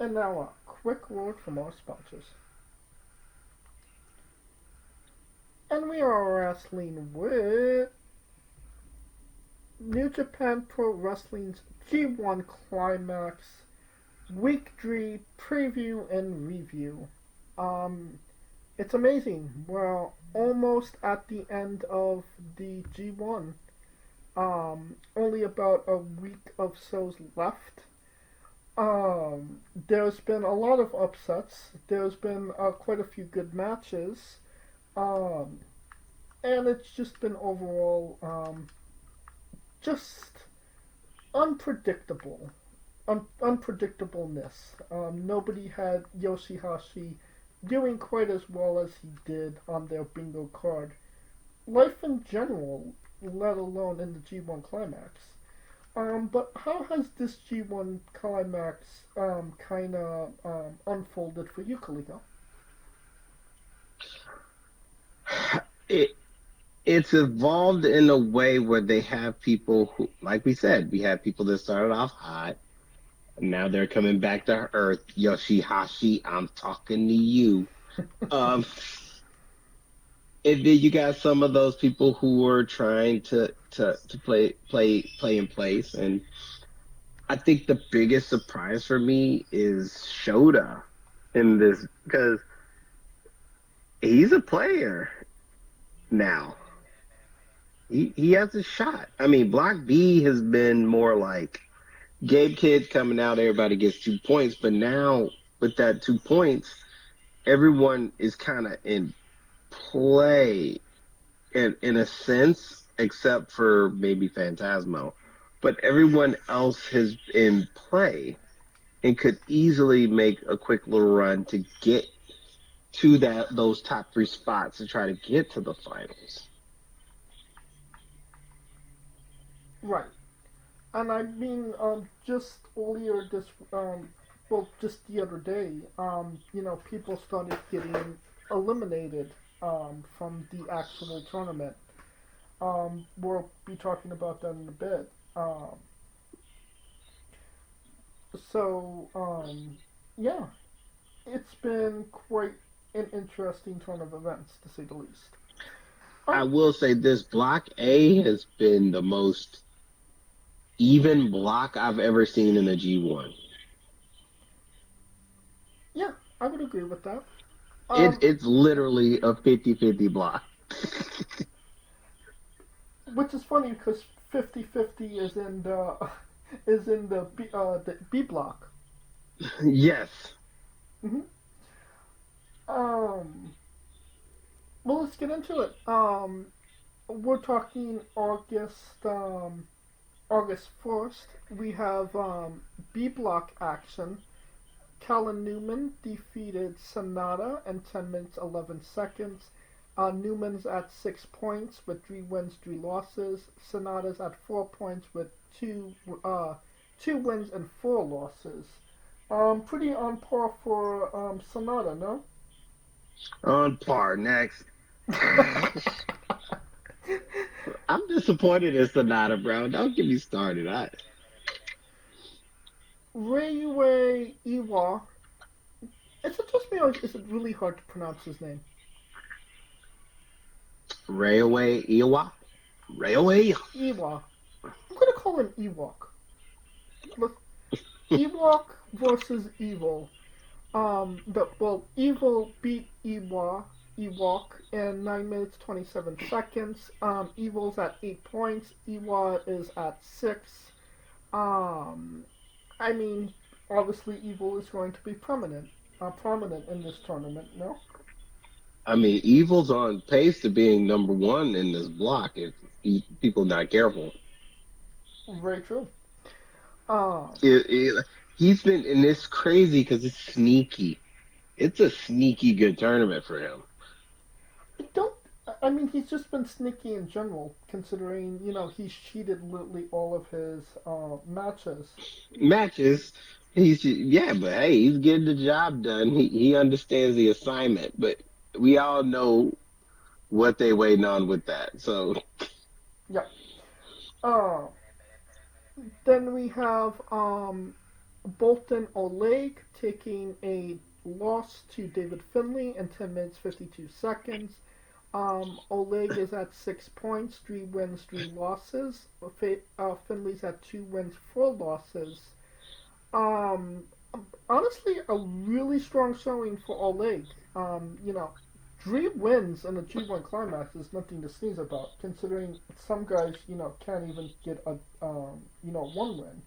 And now a quick word from our sponsors. And we are wrestling with New Japan Pro Wrestling's G1 Climax Week 3 preview and review. It's amazing. We're almost at the end of the G1. Only about a week of shows left. There's been a lot of upsets. There's been quite a few good matches. Um, and it's just been overall just unpredictable. Unpredictableness. Nobody had Yoshihashi doing quite as well as he did on their bingo card. Life in general, let alone in the G1 Climax. But how has this G1 Climax kind of unfolded for you, Kaliko? It it's evolved in a way where they have people who, like we said, we have people that started off hot. Now they're coming back to earth. Yoshihashi, I'm talking to you. Um, and then you got some of those people who are trying to play in place. And I think the biggest surprise for me is Shota in this because he's a player now. He has a shot. I mean, Block B has been more like Gabe Kidd coming out, everybody gets 2 points, but now with that 2 points, everyone is kind of in play in a sense, except for maybe Phantasmo. But everyone else is in play and could easily make a quick little run to get to those top three spots to try to get to the finals. Right. And I mean, just earlier well, just the other day, people started getting eliminated from the actual tournament. We'll be talking about that in a bit. So, yeah, it's been quite an interesting turn of events, to say the least. I Um, will say this block A has been the most even block I've ever seen in a G1. yeah, I would agree with that. It, Um, it's literally a 50-50 block. which is funny because 50-50 is in the the B block. Yes. hmm Um, well, let's get into it. We're talking August 1st. We have B block action. Callan Newman defeated Sonata in 10 minutes 11 seconds. Newman's at 6 points with 3 wins, 3 losses. Sonata's at 4 points with two wins and 4 losses. Pretty on par for Sonata, no? On par. Next. I'm disappointed in Sonata, bro. Don't get me started. Railway Iwa. Is it just me or is it really hard to pronounce his name? Railway Iwa. Railway. Iwa. I'm gonna call him Ewok. Look, Ewok versus Evil. Evil beat Ewok in 9 minutes 27 seconds. Evil's at 8 points. Ewa is at 6. Um, I mean, obviously, Evil is going to be prominent in this tournament. No, I mean, Evil's on pace to being number one in this block if people not careful. very true. Um, It, it, he's been, and it's crazy because it's sneaky. It's a sneaky good tournament for him. I don't. I mean, he's just been sneaky in general, considering he's cheated literally all of his matches. Matches, yeah, but hey, he's getting the job done. He understands the assignment, but we all know what they waiting on with that. So Yeah. Uh, then we have Bolton Oleg taking a loss to David Finlay in 10 minutes 52 seconds. Oleg is at 6 points, 3 wins, 3 losses. Finley's at 2 wins, 4 losses. Um, Honestly, a really strong showing for Oleg. 3 wins in the G1 Climax is nothing to sneeze about, considering some guys, can't even get a, 1 win.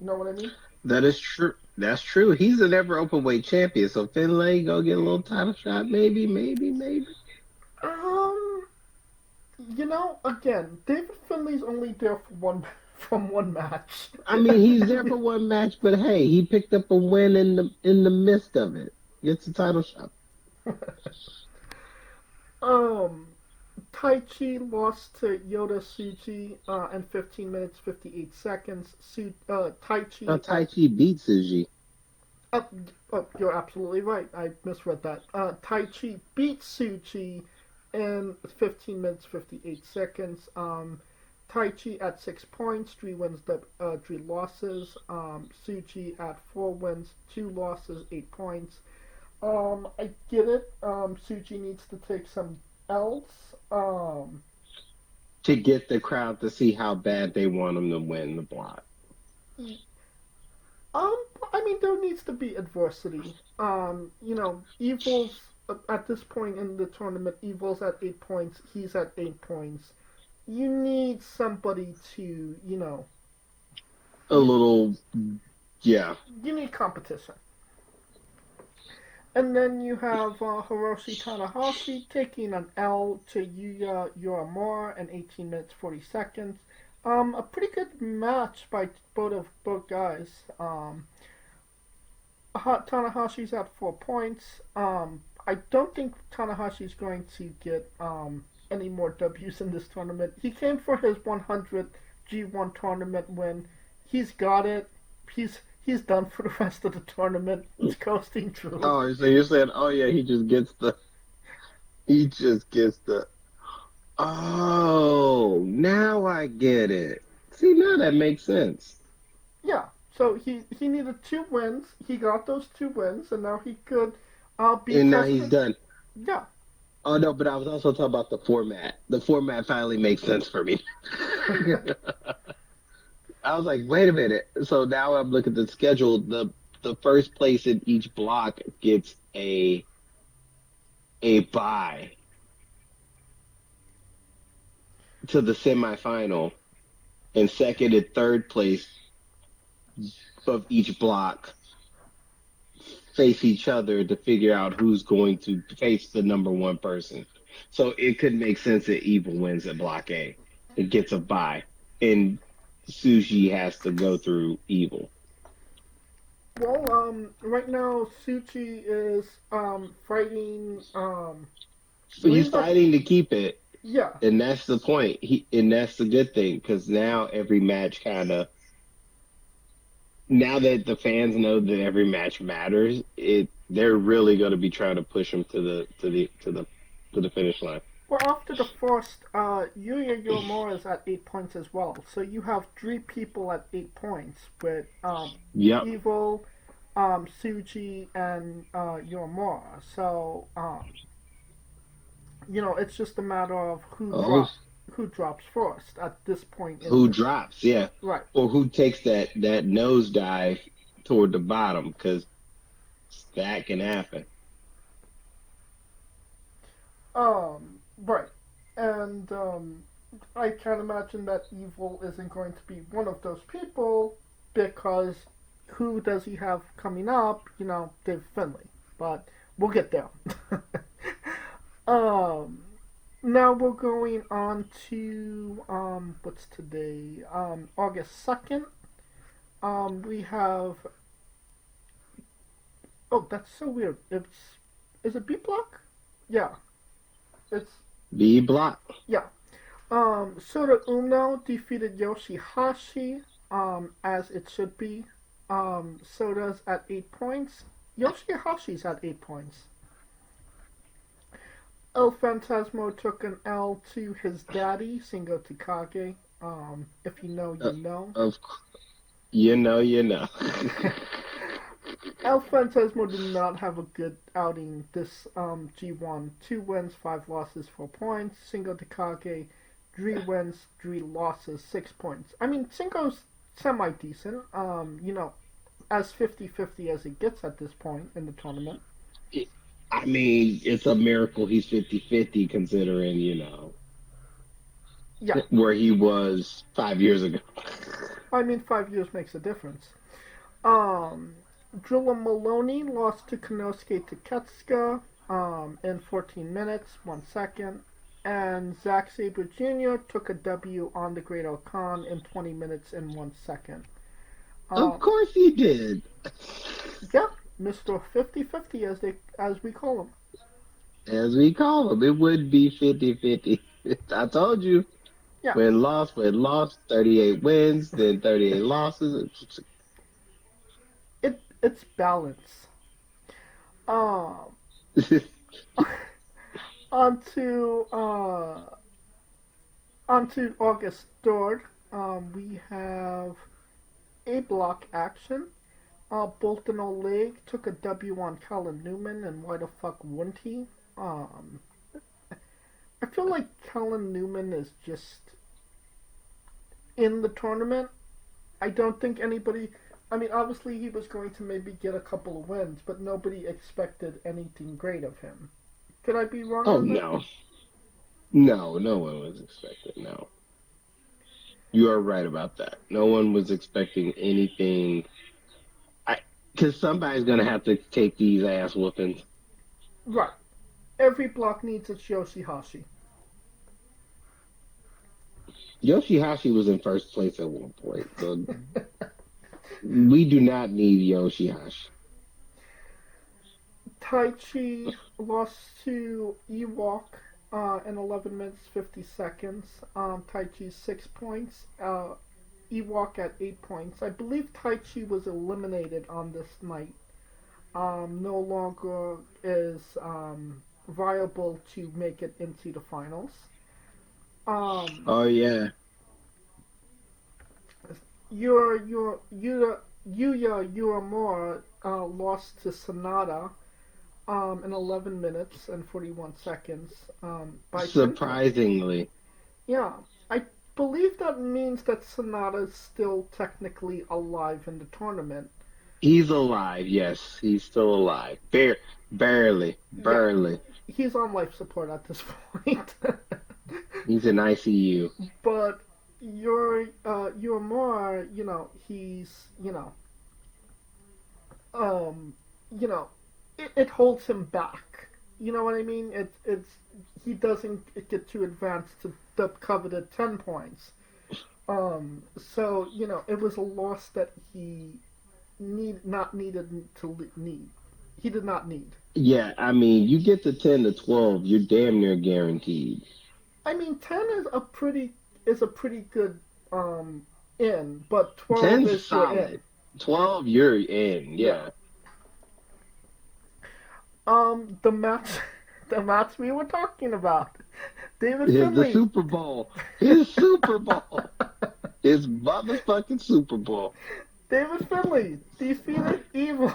You know what I mean? That is true. That's true. He's an ever open weight champion, so Finlay go get a little title shot, maybe, maybe, maybe. Um, again, David Finley's only there for one from one match. I mean, he's there for one match, but hey, he picked up a win in the midst of it. Gets a title shot. um, Tai Chi lost to Yoda Tsuji in 15 minutes 58 seconds. Tai Now Chi Tai Chi beat Suji. uh, you're absolutely right. I misread that. Tai Chi beat Tsuji in 15 minutes 58 seconds. Tai Chi at 6 points, 3 wins, 3 losses. Tsuji at 4 wins, 2 losses, 8 points. I get it. Tsuji needs to take some L's. To get the crowd to see how bad they want him to win the block. I mean, there needs to be adversity. Evil's at this point in the tournament. Evil's at 8 points. He's at 8 points. You need somebody to, A little, yeah. you need competition. And then you have Hiroshi Tanahashi taking an L to Yuya Uemura in 18 minutes 40 seconds. A pretty good match by both guys. Tanahashi's at 4 points. I don't think Tanahashi's going to get any more W's in this tournament. He came for his 100th G1 tournament win. He's got it. He's done for the rest of the tournament. He's coasting through. Oh, so you're saying, oh yeah, he just gets the. Oh, now I get it. See, now that makes sense. Yeah. So he needed 2 wins. He got those 2 wins, and now he could be And now tested. he's done. Yeah. Oh no, but I was also talking about the format. The format finally makes sense for me. I was like, wait a minute. So now I'm looking at the schedule. The first place in each block gets a bye to the semifinal, and second and third place of each block face each other to figure out who's going to face the number 1 person. So it could make sense that Evil wins at Block A. It gets a bye. And Sushi has to go through Evil. Well, right now Suchi is fighting. He's fighting to keep it, Yeah. and that's the point. And that's the good thing, because now every match now that the fans know that every match matters, they're really going to be trying to push him to the finish line. Well, after the first, Yuya Uemura is at 8 points as well. So you have 3 people at 8 points with Yep. Evil, Suji, and Uemura. So it's just a matter of who drops first at this point. Who drops? Yeah. Right. Or who takes that nosedive toward the bottom, because that can happen. Right. And I can't imagine that Evil isn't going to be one of those people, because who does he have coming up? Dave Finlay. But we'll get there. Now we're going on to what's today? August 2nd. We have. Oh, that's so weird. Is it B block? Yeah. It's B block. Yeah. Sota Uno defeated Yoshihashi, as it should be. Sota's at 8 points. Yoshihashi's at 8 points. El Phantasmo took an L to his daddy, Shingo Takagi. If you know, you know. You know. El Fantasma did not have a good outing this G1. 2 wins, 5 losses, 4 points. Cinco de Kage, 3 wins, 3 losses, 6 points. I mean, Cinco's semi decent. As 50-50 as it gets at this point in the tournament. I mean, it's a miracle he's 50-50 considering, Yeah, where he was 5 years ago. I mean, 5 years makes a difference. Um, Drilla Maloney lost to Konosuke Taketsuka in 14 minutes, 1 second. And Zack Sabre Jr. took a W on the Great Khan in 20 minutes and 1 second. Of Um, course he did. yeah, Mr. 50-50 as we call him. As we call him, it would be 50-50. I told you. Yeah, Win, loss, 38 wins, then 38 losses. it's balance. Um, on to August 3rd. We have A block action. Bolton Oleg took a W on Colin Newman, and why the fuck wouldn't he? Um, I feel like Colin Newman is just in the tournament. I don't think anybody. I mean, obviously he was going to maybe get a couple of wins, but nobody expected anything great of him. Could I be wrong Oh, on that? no. No, no one was expecting. No. You are right about that. No one was expecting anything. Because somebody's going to have to take these ass whoopings. Right. Every block needs its Yoshihashi. Yoshihashi was in first place at one point. So we do not need Yoshihashi. Taichi lost to Ewok in 11 minutes 50 seconds. Taichi's 6 points. Ewok at 8 points. I believe Taichi was eliminated on this night. No longer is viable to make it into the finals. Um, Oh, yeah. Yuya Uemura lost to Sonata in 11 minutes and 41 seconds by 10 points. Surprisingly. Yeah, I believe that means that Sonata is still technically alive in the tournament. He's alive. Yes, he's still alive. Barely. Yeah, Barely. he's on life support at this point. He's in ICU. But you're more, he's, um, you know, it holds him back. You know what I mean? It's he doesn't get too advanced to the coveted 10 points. So it was a loss that he not needed to need. He did not need. Yeah, I mean, you get to 10 to 12, you're damn near guaranteed. I mean, 10 is a pretty good in, but 12 10's is your in. solid. 12, you're in. Yeah. Yeah. The match, the match we were talking about, David The Finlay. Super Bowl. His Super Bowl. His motherfucking Super Bowl. David Finlay defeated Evil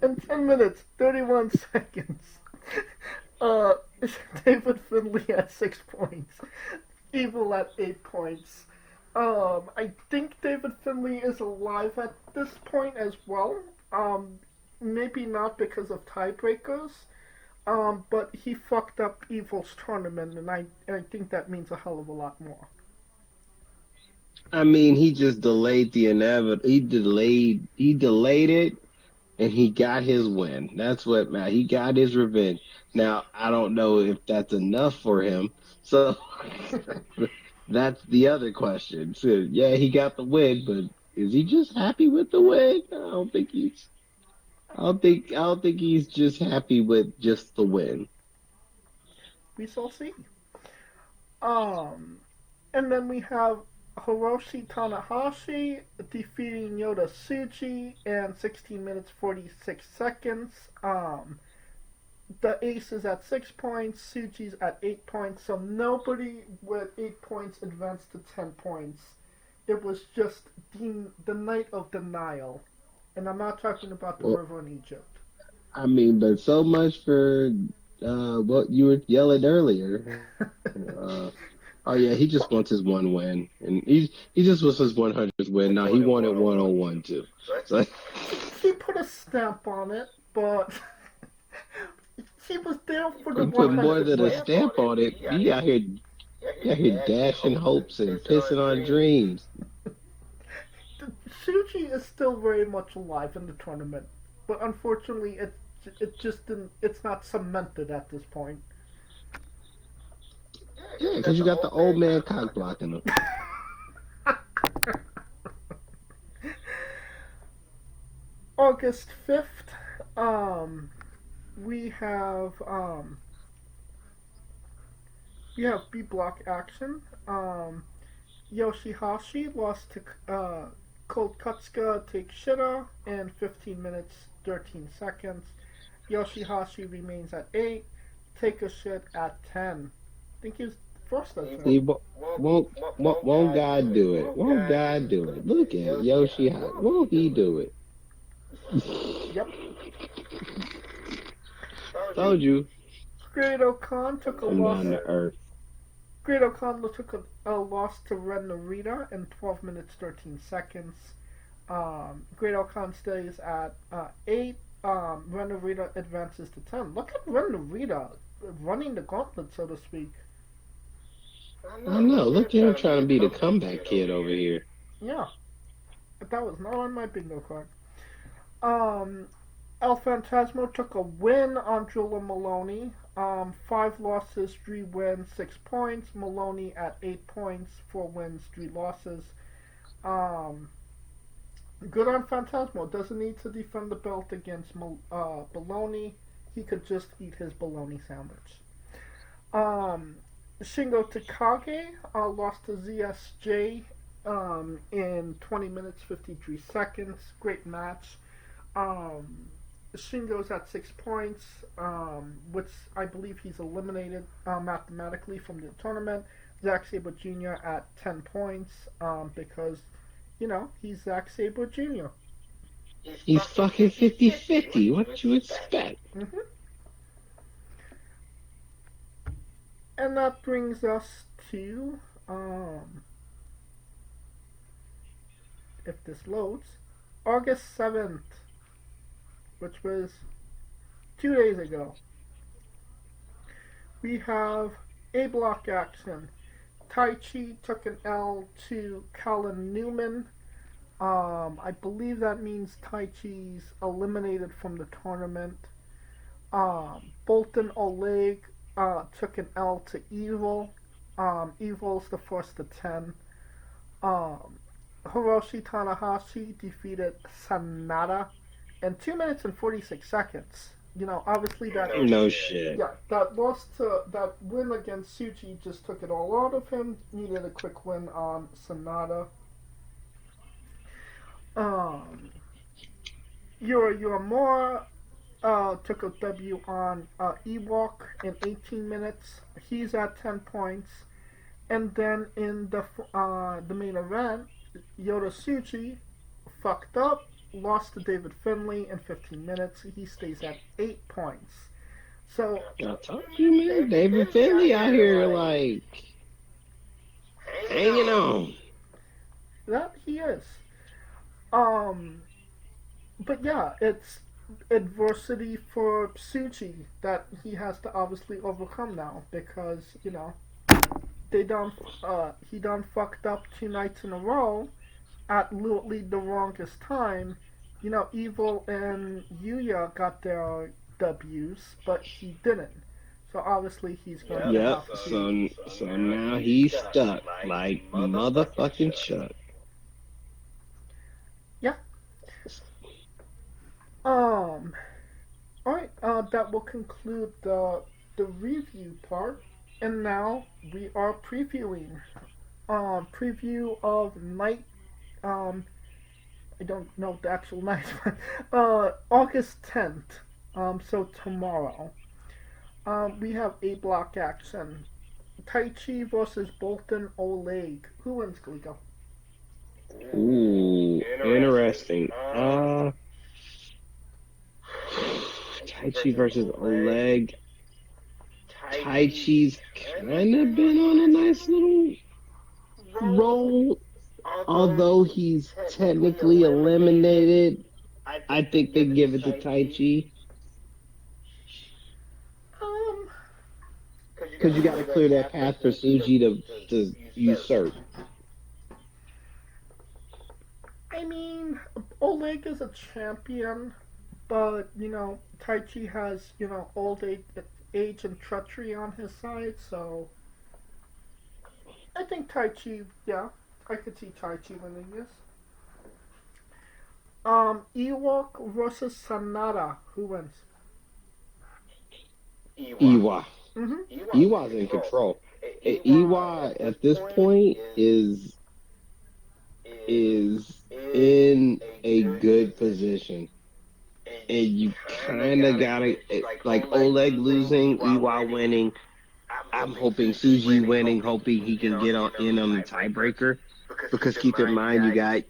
in 10 minutes 31 seconds. Uh, David Finlay at 6 points, Evil at 8 points. I think David Finlay is alive at this point as well. Maybe not because of tiebreakers, but he fucked up Evil's tournament, and I think that means a hell of a lot more. I mean, he just delayed the inevitable. He delayed it, and he got his win. That's what man. He got his revenge. Now I don't know if that's enough for him. So that's the other question. So yeah, he got the win, but is he just happy with the win? I don't think he's. I don't think he's just happy with just the win. We shall see. Um, and then we have Hiroshi Tanahashi defeating Yota Tsuji in 16 minutes 46 seconds. The ace is at 6 points, Tsuji's at 8 points, so nobody with 8 points advanced to 10 points It was just the night of denial. And I'm not talking about the Well, river in Egypt. I mean, but so much for what you were yelling earlier. Oh yeah, he just wants his one win, and he just wants his 100th win. Now he wanted 101 too. So She put a stamp on it, but she was there for the and put more 100th than a win. stamp on it. He out here dashing hopes and pissing on dreams. Shuji is still very much alive in the tournament, but unfortunately, it just didn't. It's not cemented at this point. Yeah, because you got the old man cock blocking him. August 5th, um, we have um, we have B block action. Yoshihashi lost to Colt Kutska takes Shida in 15 minutes 13 seconds. Yoshihashi remains at 8. Take a shit at 10. I think he's first at 10. See, won't God do it? Won't God do it? Look at Yoshi. Won't he do it? Yep. Told you. Great Khan took a Come loss. down to earth. Great Khan took a loss to Ren Narita in 12 minutes 13 seconds. Great Khan stays at 8. Ren Narita advances to 10. Look at Ren Narita running the gauntlet, so to speak. I know. Look at him trying to be the comeback kid over here. Yeah, that was not on my bingo card. Um, El Phantasmo took a win on Drilla Maloney. 5 losses, 3 wins, 6 points. Maloney at 8 points, 4 wins, 3 losses. Um, good on Phantasmo. Doesn't need to defend the belt against Baloney. He could just eat his bologna sandwich. Shingo Takagi lost to ZSJ in 20 minutes 53 seconds. Great match. Shingo's at 6 points, which I believe he's eliminated mathematically from the tournament. Zack Sabre Jr. at 10 points because, he's Zack Sabre Jr. He's fucking 50-50. What you expect? Mm-hmm. And that brings us to, if this loads, August 7th, which was 2 days ago. We have A block action. Taichi took an L to Callan Newman. I believe that means Taichi's eliminated from the tournament. Bolton Oleg took an L to Evil. Evil's the first to 10. Hiroshi Tanahashi defeated Sanada in 2 minutes and 46 seconds. Obviously No shit. yeah, that win against Suchi just took it all out of him. Needed a quick win on Sanada. Yura Uemura took a W on Ewok in 18 minutes. He's at 10 points. And then in the main event, Yota Tsuji fucked up, lost to David Finlay in 15 minutes. He stays at 8 points. So I told you, man. David Finlay out here like hanging on. that he is. But yeah, it's adversity for Tsuji that he has to obviously overcome now because he done fucked up 2 nights in a row at literally the wrongest time. Evil and Yuya got their W's, but he didn't. So obviously he's going to Yep. have to. So now he's stuck like motherfucking Chuck. Yeah. All right. That will conclude the review part, and now we are previewing. Preview of night. I don't know the actual night, but August 10th. So tomorrow. We have A block action. Taichi versus Bolton Oleg. Who wins, Glico? Ooh, interesting. Tai Chi versus Oleg. Tai Chi's kind of been on a nice little roll, although he's technically eliminated. I think they give it to Tai Chi Um, because you got to clear that path for Suji to usurp. I mean, Oleg is a champion, but Tai Chi has old age and treachery on his side, so I think Tai Chi. Yeah, I could see Tai Chi winning this. Ewok versus Sanada. Who wins? Iwa. Mm-hmm. Iwa's in control. Iwa at this point is in a good position. And you kind of gotta like Oleg losing, Iwa winning. I'm hoping Suji winning, hoping he can get on in on the tiebreaker. Because keep in mind, you got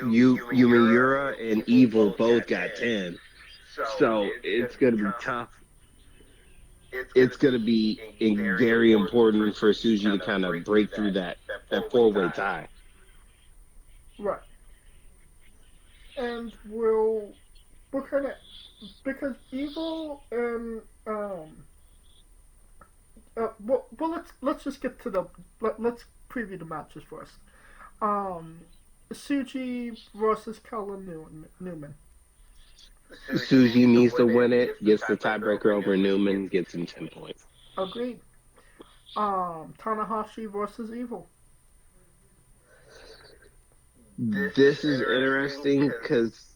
Yumiura and Evil both got 10, so it's gonna be tough. It's gonna be very important for Suji to kind of break through that four-way tie. Right. And we're kind of because Evil and let's just get to let's preview the matches first. Um, Suji versus Kellen Newman. Suji needs to win it, gets the tiebreaker over Newman, gets him 10 points. Agreed. Tanahashi versus Evil. This is interesting because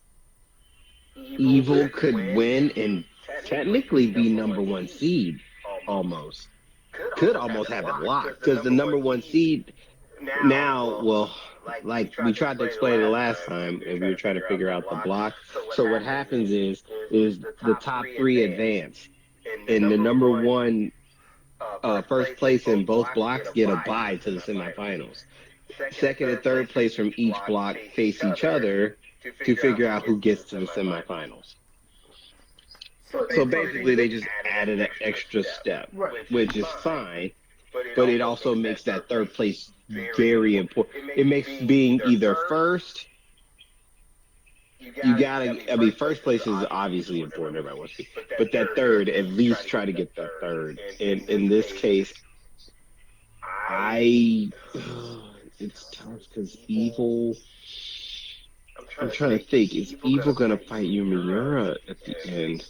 Evil could win and technically be number one seed almost. Could almost have it locked because the number one seed now, well, like we tried to explain it last time and we were trying to figure out the block. So what happens is the top three advance and the number one first place in both blocks get a bye to the semifinals. Second and third place from each block face each other to figure out who gets to the semifinals. So basically, they just added an extra step, which is fine, but it also makes that third place very important. It makes being either first, first place is obviously important, everybody wants to be, but that third, at least try to get that third. And in this case, it's tough because Evil. I'm trying to think. Is Evil gonna fight Yumiura at the end?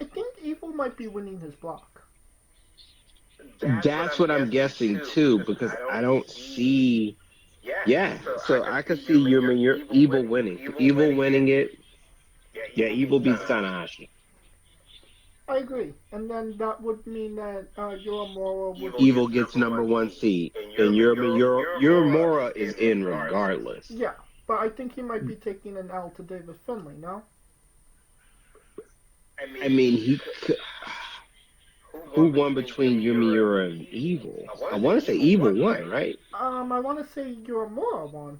I think Evil might be winning his block. That's what I'm guessing too, because I don't see. Yeah, so I could see Evil winning. Evil winning it. Yeah, Evil beats Tanahashi. I agree, and then that would mean that Yoramura would. Evil gets number one seed, and Yoramura is in regardless. Yeah, but I think he might be taking an L to David Finlay, no? I mean, he could. Who won between Yumiura and Evil? I want to say Evil won, right? I want to say Yoramura won.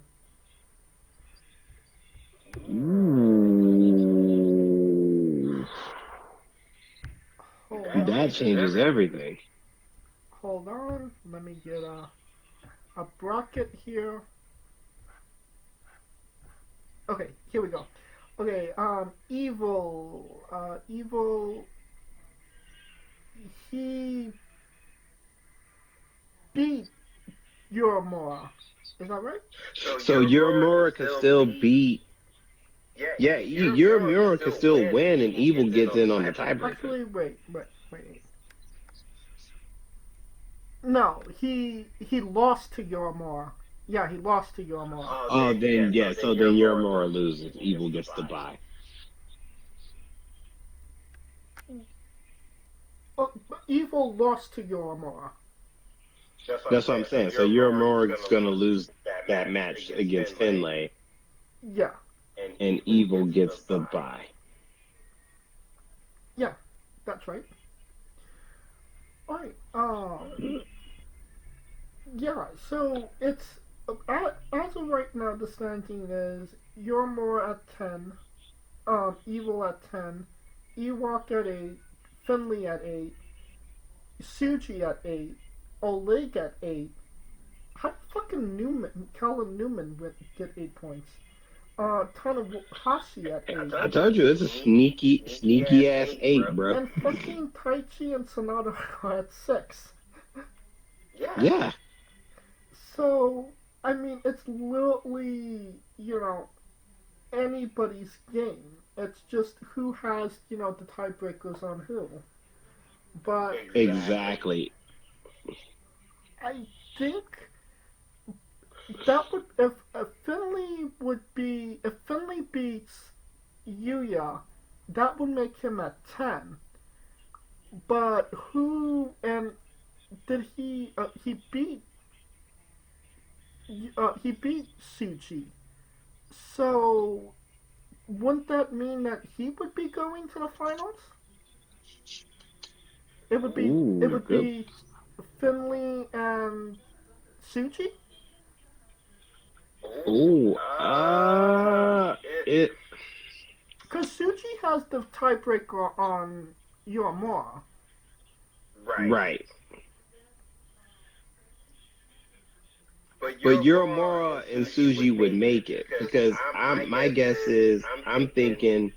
Ooh. That changes everything. Hold on, let me get a bracket here. Okay, here we go. Okay, Evil, he beat Yoramura. Is that right? So Yoramura can still beat. Yeah, Yoramura can still win, and Evil gets in on the tiebreaker. Actually, wait. No, he lost to Yoramura. Yeah, he lost to Yoramura. Oh, then yeah. So then Yoramura loses. Evil gets the bye. Evil lost to Yoramura. That's what I'm saying. So Yoramura's gonna lose that match against Finlay. Yeah. And Evil gets the bye. Yeah, that's right. Alright, yeah, so it's as of right now, the standing is Yormore at 10, Evil at 10, Ewok at 8, Finley at 8, Suji at 8, Oleg at 8. How did fucking Colin Newman get 8 points? Tanahashi at 8. I told you it's a sneaky ass 8, bro. And fucking Taichi and Sonata are at 6. Yeah. So, I mean, it's literally, anybody's game. It's just who has, the tiebreakers on who. But exactly. I think that would if Finley beats Yuya, that would make him at 10. But who and did he beat Suji? So wouldn't that mean that he would be going to the finals? It would be Finley and Suji? It. Because Suji has the tiebreaker on Yoromura. Right. But Yoromura and Suji would make it because my guess is I'm thinking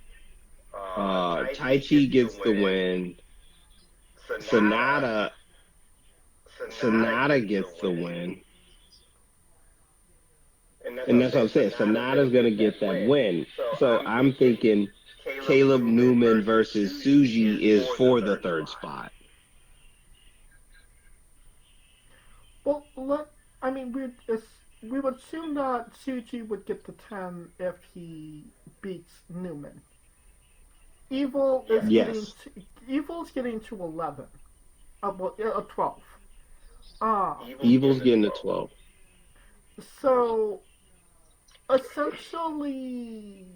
Taichi gets the win, Sonata gets the win. And that's what I'm saying. Sonata's going to get that win. So I'm thinking Caleb Newman versus Suji is for the third spot. Well, we would assume that Suji would get the 10 if he beats Newman. Evil's getting to 11. 12. Evil's getting to 12. So, essentially,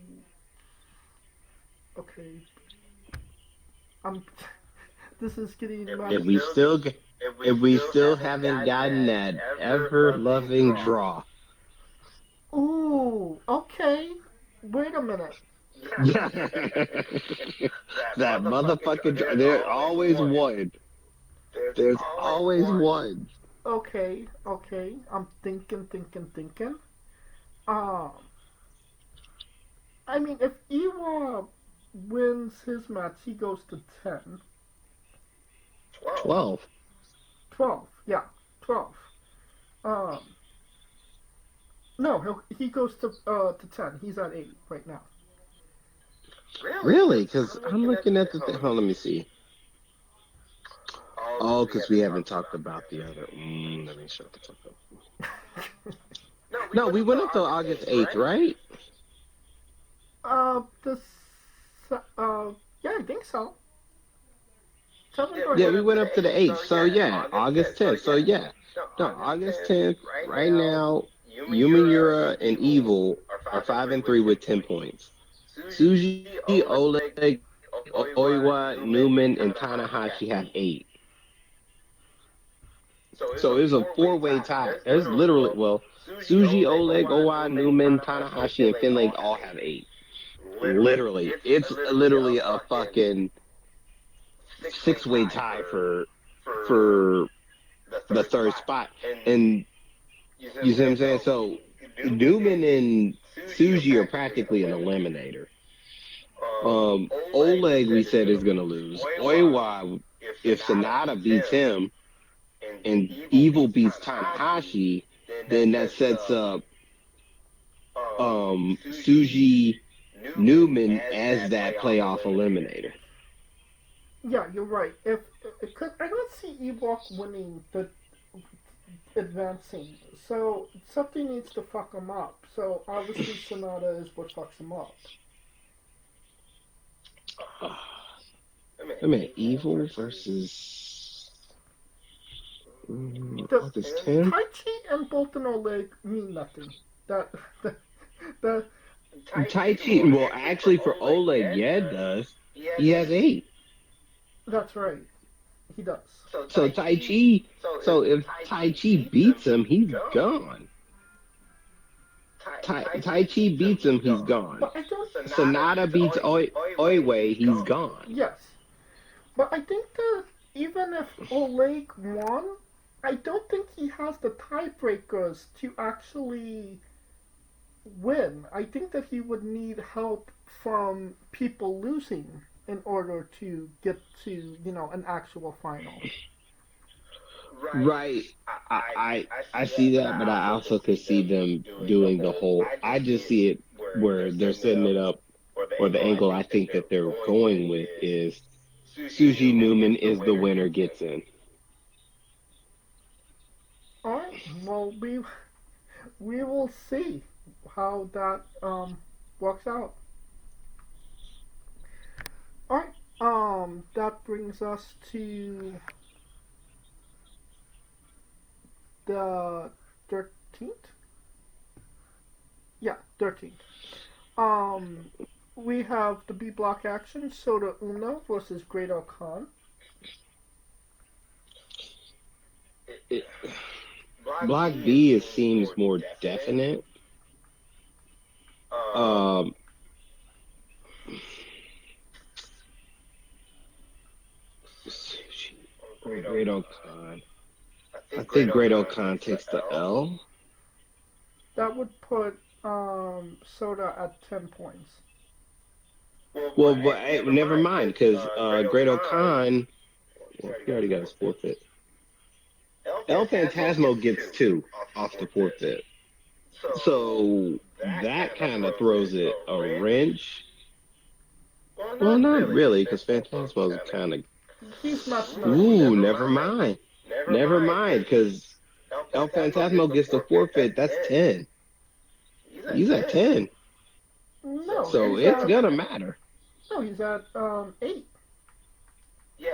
okay. This is getting. If we still haven't gotten that ever-loving draw. Ooh, okay. Wait a minute. That motherfucking draw. There's always one. There's always one. Okay. I'm thinking. I mean, if Iwa wins his match, he goes to 10. 12. 12, yeah, 12. No, he goes to 10. He's at 8 right now. Really? Because I'm looking at the thing. Hold on, let me see. Oh, because we haven't talked about the other. Let me shut the fuck up. No, we went up to August 8th, right? Yeah, I think so. Yeah, we went up to the 8th. So, yeah, August 10th. So, yeah. No, August 10th, right now, Yuma Yura and Evil are 5-3 with 10 points. Suji, Oleg, Oiwa, Newman, and Tanahashi have 8. So it's a 4-way tie. There's literally, Suji, Oleg, Oiwa, Newman, Tanahashi, and Finlay all have 8. Literally. It's literally a fucking 6-way tie for the third spot. And you see what I'm saying? So Newman and Suji are practically an eliminator. Oleg, we said, is going to lose. Oiwa, if Sonata beats him and Evil beats Tanahashi, then that sets up Suji Newman as that playoff eliminator. Yeah, you're right. Because I don't see Ewok winning the advancing, so something needs to fuck him up. So obviously Sonata is what fucks him up. I mean, Evil versus August 10th? Taichi and Bolton Oleg mean nothing. That Taichi, well, actually for Oleg, yeah, it does. He has 8. That's right. He does. So Taichi, so if Taichi beats him, he's gone. Tai Chi beats him, he's gone. But I don't. Sonata beats Oiwei, he's gone. Yes, but I think that even if Oleg won, I don't think he has the tiebreakers to actually win. I think that he would need help from people losing in order to get to, an actual final. Right. I see that, but I also could see them doing the whole. I just see it where they're setting it up, or the angle I think that they're going with is Suji Newman is the winner, gets in. All right. Well, we will see how that works out. All right. That brings us to the 13th. Yeah, 13th. Um, we have the B block action: Soda Uno versus Great Khan. Block B it seems more definite. Um, Great Khan. I think Great Khan takes the L. That would put Soda at 10 points. Well, but hey, never mind, because Great Khan, well, he already got his forfeit. El Phantasmo gets 2 off the forfeit. So that kind of throws it a wrench. Well, not really, because Phantasmo's kind of. He's not. Ooh, never mind. Never mind, because El Phantasmo gets the forfeit. That's 10. He's at 10. No. So it's gonna matter. No, he's at 8.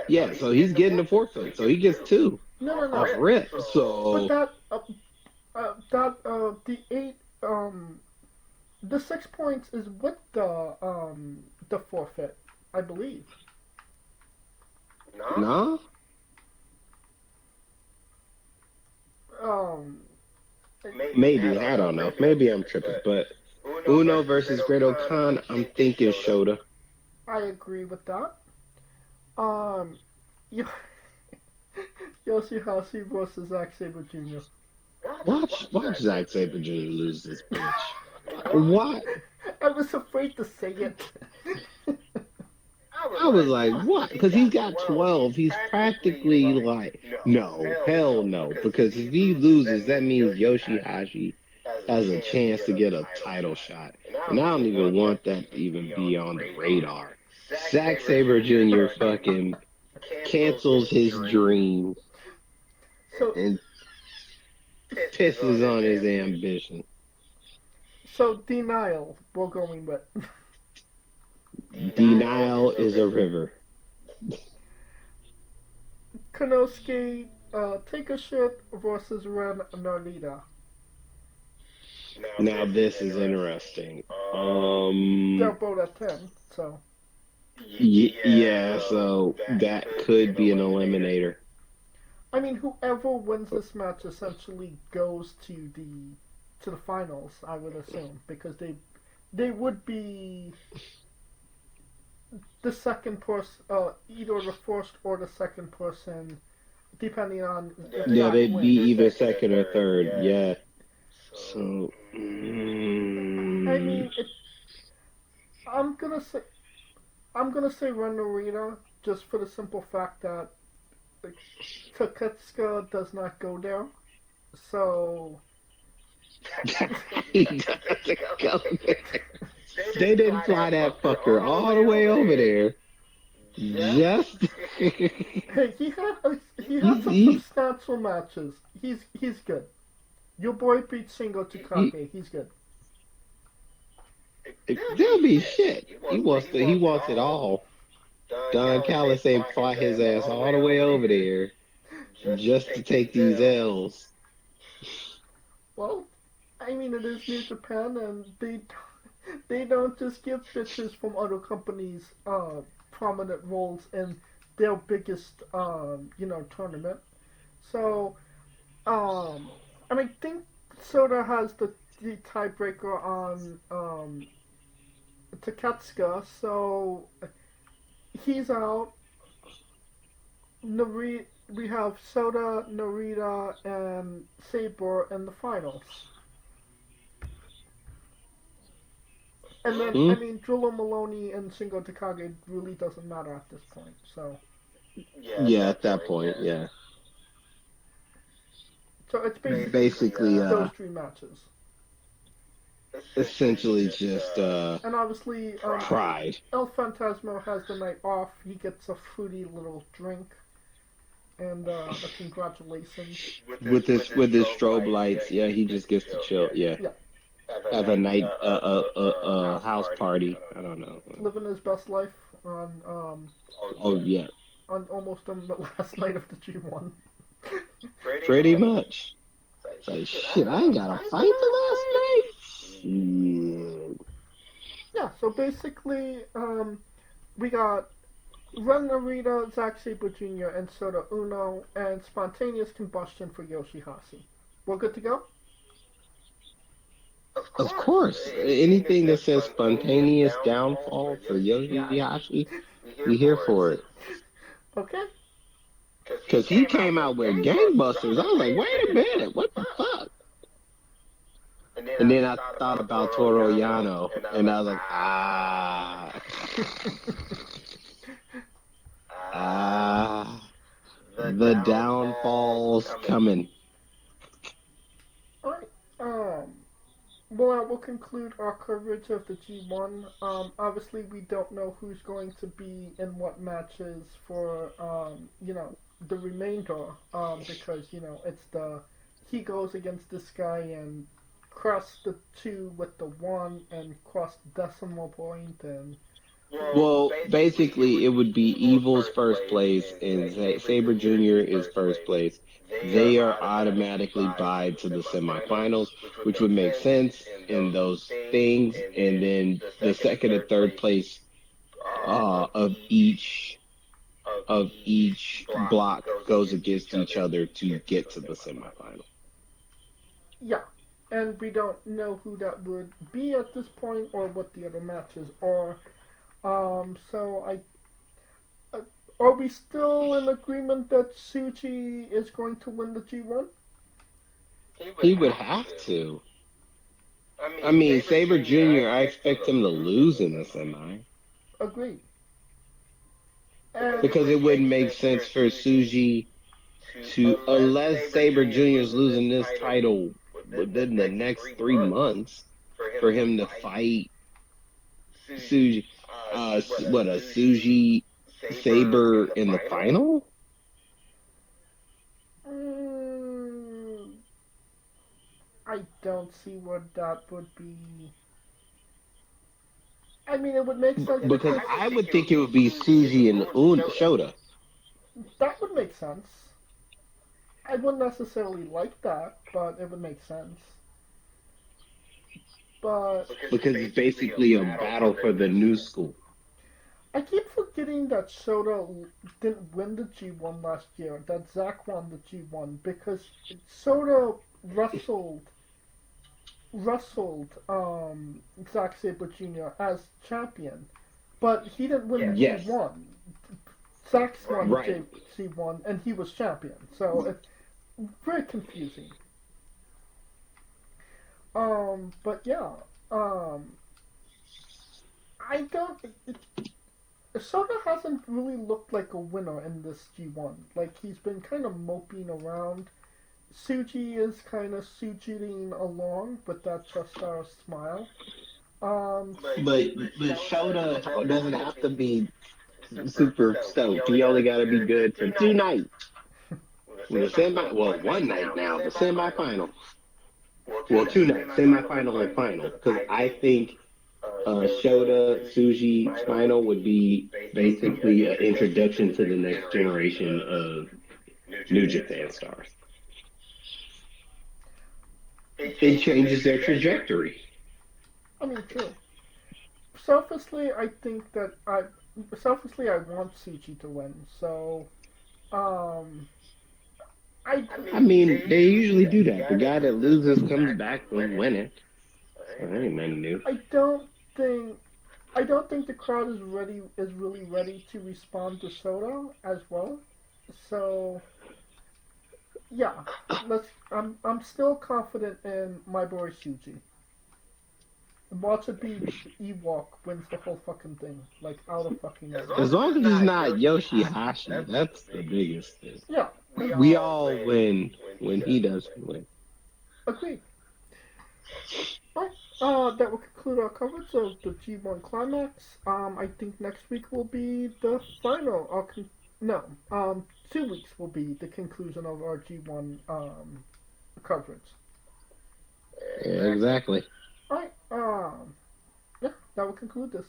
Yeah, so he's getting the forfeit. So he gets 2 No. off rip. So. But the 8 the 6 points is with the forfeit, I believe. No? Maybe, I don't know. Maybe I'm tripping, but Uno versus Great Khan, I'm thinking Shota. I agree with that. Um, Yoshihashi versus Zack Sabre Jr. Watch Zack Sabre Jr. lose this bitch. What? I was afraid to say it. I was like, what? Because he's got 12. He's practically like, no, hell no. Because if he loses, that means Yoshihashi has a chance to get a title shot. And I don't even want that to even be on the radar. Zack Sabre Jr. fucking cancels his dream and pisses on his ambition. So denial, we're going with. Denial is a river. Konosuke, take a shit versus Ren Narita. Now this is interesting. They're both at 10, so. Yeah, so that could be an eliminator. I mean, whoever wins this match essentially goes to the finals, I would assume, because they would be the second person, either the first or the second person, depending on. Yeah, they'd be either second or third. Yeah. So. I mean, I'm gonna say Ren Narita just for the simple fact that Taketsuka does not go there, so. He doesn't go there. They didn't fly that fucker all the way over there. Just. Hey, he had some substantial matches. He's good. Your boy beat Shingo Takagi. He's good. They'll be shit. He wants it all. Don Callis ain't fly his ass all the way over there just to take these L's. Well, I mean, it is New Japan, and they don't just give bitches from other companies prominent roles in their biggest tournament. So I think Soda has the the tiebreaker on Taketsuka, so he's out. We have Soda, Narita, and Sabre in the finals. And then, I mean, Drilla Maloney and Shingo Takagi really doesn't matter at this point, so. Yeah, at that point, yeah. So it's basically those three matches. Essentially just and obviously, pride. El Fantasmo has the night off. He gets a fruity little drink. And a congratulations. With his strobe lights, yeah, he just gets to chill, yeah. Have a night, house party. I don't know. Living his best life on yeah. On almost on the last night of the G1. Pretty much. It's like, shit, I ain't got to fight the last night. Yeah, so basically, we got Ren Narita, Zack Sabre Jr., and Sota Uno, and spontaneous combustion for Yoshihashi. We're good to go? Of course. Anything that says spontaneous downfall for Yoshihashi, we here for it. Okay. Because he came out with gangbusters. I was like, wait a minute, what the fuck? And then I thought about Toru Yano, and I was like, the downfall's coming. All right. Well, we'll conclude our coverage of the G1. Obviously, we don't know who's going to be in what matches for, the remainder, because, it's he goes against this guy and cross the 2 with the 1 and cross the decimal point and... Well, basically, it would be Evil's first place and Sabre Jr. is first place. They are automatically buyed to the semifinals, which would make sense in those things. And then the second and third place of each block goes against each other to get to the semifinal. Yeah, and we don't know who that would be at this point or what the other matches are. So are we still in agreement that Tsuji is going to win the G1? He would have to. I mean, Sabre Jr., I expect him to lose in the semi. Agreed. Because it wouldn't make sense for Tsuji to, unless Sabre Jr. is losing this title within the next 3 months, for him to fight Tsuji. Tsuji Sabre in the final? I don't see what that would be. I mean, it would make sense. Because I would think it would be Tsuji and Shota. That would make sense. I wouldn't necessarily like that, but it would make sense. But because it's basically a battle for the new school. I keep forgetting that Shota didn't win the G1 last year, that Zack won the G1, because Shota wrestled Zack Sabre Jr. as champion, but he didn't win the G1. Zack won the G1, and he was champion, so it's very confusing. But yeah, I don't... Shota hasn't really looked like a winner in this G1. Like, he's been kind of moping around. Tsuji is kind of Tsujiing along, but that's just our smile. But Shota doesn't have to be super stoked. He only got to be good for 2 nights. One night now, the semifinal. Well, 2 nights, semifinal and final. Because I think Shota Tsuji final would be basically an introduction to the next generation of New Japan stars. It changes their trajectory. I mean, true. Selfishly, I want Tsuji to win. So, I mean, they usually do that. The guy that loses comes back and win it. ain't nothing new. I don't think the crowd is really ready to respond to Soda as well. So yeah, I'm still confident in my boy Shuji. And watch it be Ewok wins the whole fucking thing, like out of fucking nowhere. As long as it's not Yoshihashi, that's the biggest thing. Yeah, We all win when he doesn't win. agreed. Right. That will conclude our coverage of the G1 Climax. I think next week will be the final. No. 2 weeks will be the conclusion of our G1 coverage. Yeah, exactly. All right. Yeah, that will conclude this.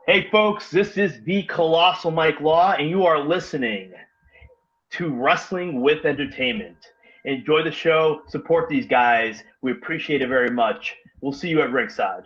Hey, folks, this is the Colossal Mike Law, and you are listening to Wrestling with Entertainment. Enjoy the show. Support these guys. We appreciate it very much. We'll see you at ringside.